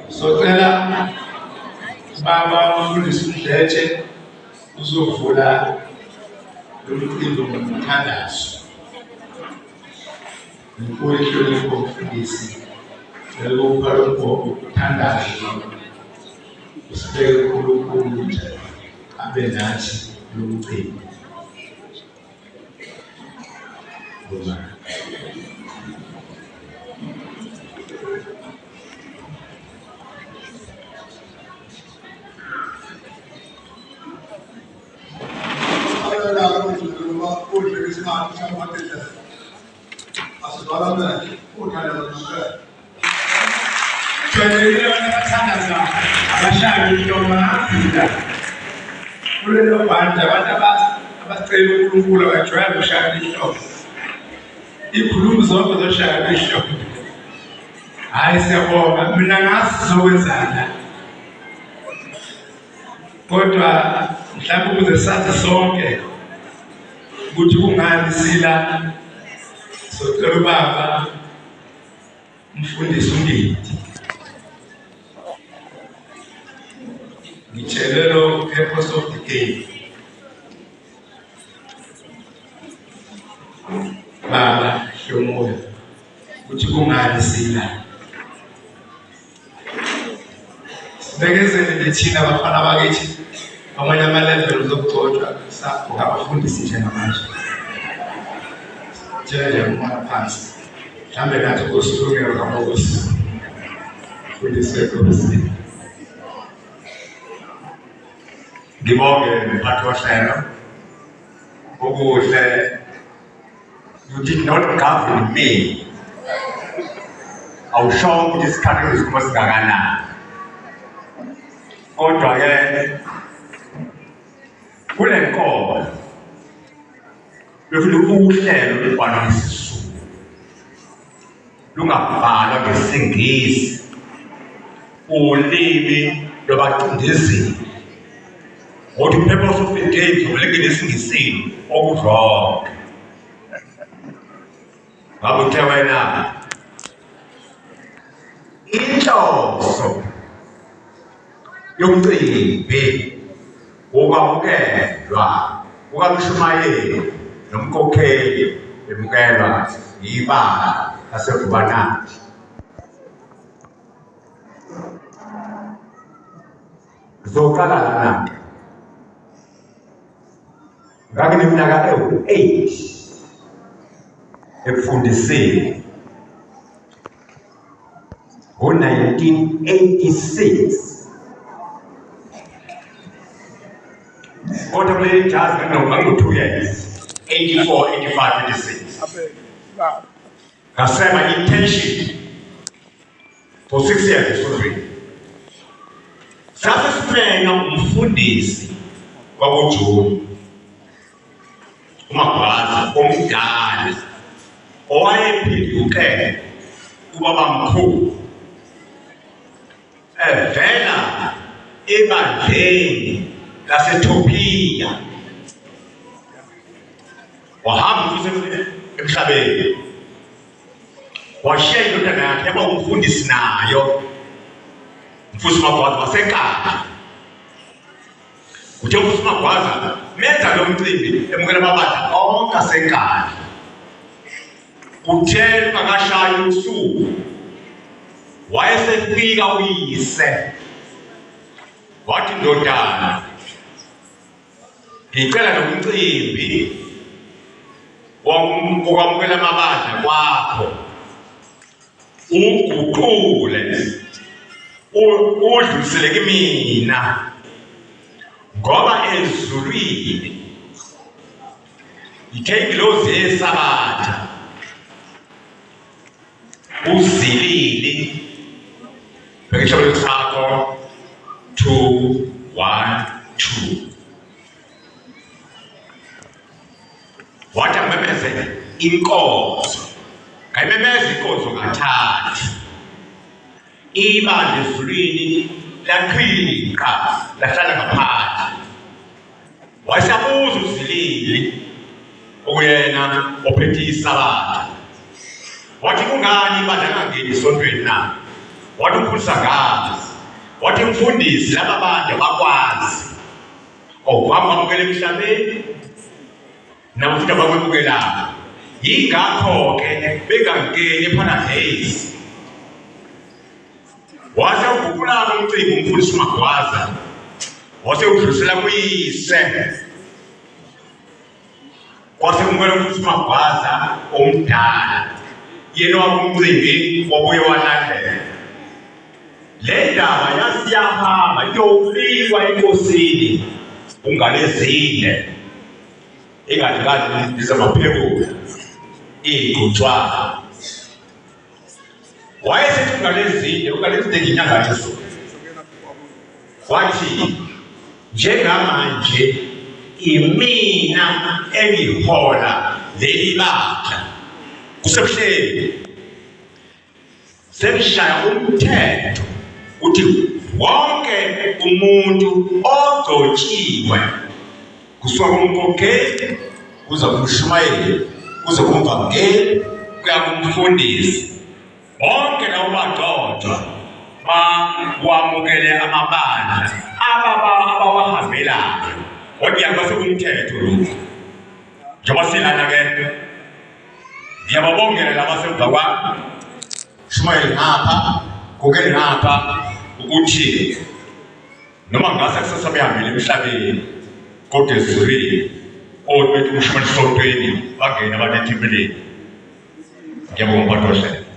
Socela baba umfundisi uDletshe uzovula umcimbi womthandazo. Ngikho ihlonipho umfundisi lokuphala ukuthandaza usibeke uNkulunkulu ukuthi abe nathi lo mcimbi. Ikhuluma zonke zoshaya ishoko. Hayi siyabonga mina ngasi sizokwenzana. Kodwa mhlawumbe ukuze sathi sonke ukuthi kungani sila socela baba umfundisi uNgesi. Ngitshelelo purpose of the game. Baba hlomoya ukuthi kungani sila. Sibekezele lethina abafana bakithi amanye ama-level zokugcotshwa sakho abafundisi njengamanje. Nje uma phansi mhlambe nathi kusilungelo kaMoses fundise Nkosi. Ngibonge mphathi wohlelo okuhle. You did not govern me. Awusho ukuthi isikhathi esikhulu singakanani. Kodwa ke kule nkomo befuna uhlelo lwebhala lesizulu lungabhalwa ngesingisi ulimi lwabacindezeli. What the purpose of the game kumele ngesingisini okudlonke. Bamukelwa wena inhloso yomcimbi wokwamkelwa kukaMshumayeli nomkhokheli Bamukelwa ibala lasevukanathi. Zoqala lana ngakuneminyaka ewu-8 ekufundiseni ngo-1986. Kodwa kule jazi ngango-2 years, 84, 85, 86. Ngasema internship for 6 years esifundweni. Sase sifena umfundisi kwakuJuni uMagwaza omdala owayephenduke kuBaba Mkho evela ebandleni laseTopiya wahamba emhlabeni washiya indodana yakhe yaba umfundisi nayo umfundisi Magwaza waseKapa. Uthe umfundisi Magwaza menza lo mcimbi emukela amabandla onke aseKapa. Uthe kakashaya usuku wayesefika uyise wathi ndodana ngicela lo mcimbi wokwamukela amabandla kwakho uguqule udlulisele kimina ngoba ezulwini ithengilozi yesabatha uzilili bekisho sakho 2, 1, 2 wathi amemeze inkonzo ngayimemeza inkonzo kathathu ibandla ezulwini laqhinqa lahlala ngaphandle wayesabuza uzilili okuyena ophethe isabatha wathi kungani ibandla ngangeni esontweni na wathi umfundisakazi, wathi mfundisi laba bantu bakwazi okwamukela emhlabeni nabo futhi abakwemukelayo. Yingakho-ke bengangeni eparadise. Wase uguqula umcimbi umfundisi uMagwaza, wase udlulisela kuyise. Wase kumukela umfundisi uMagwaza omdala, yena wakumcimbi wabuye walandela. Le ndaba yasiyahamba iyofika enkosini ungalezinde engalikazi lizamaphekula iy'gcutshwana. Wayesethi ungalezinde ngenyanga yeso, wathi njengamanje imina engihola leli bandla kusebuhleni, sengishaya umthetho uthi wonke umuntu ogcotshiwe kusuka kumkhokheli kuza kumshumayeli kuze kumvangeli kuya kumfundisi, bonke labo bagcotshwa bakwamukele amabandla abawahambelayo. Kodwa kwasekumthetho lokhu. Njengoba silana-ke ngiyababongela labasemva kwami, shumayeli ngapha, khokeli ngapha, ukuthi noma ngase kusasa behambile emhlabeni kodwa ezulwini obethi umshumayeli esontweni bangene abantu ethempelini. Ngiyabonga mphathi.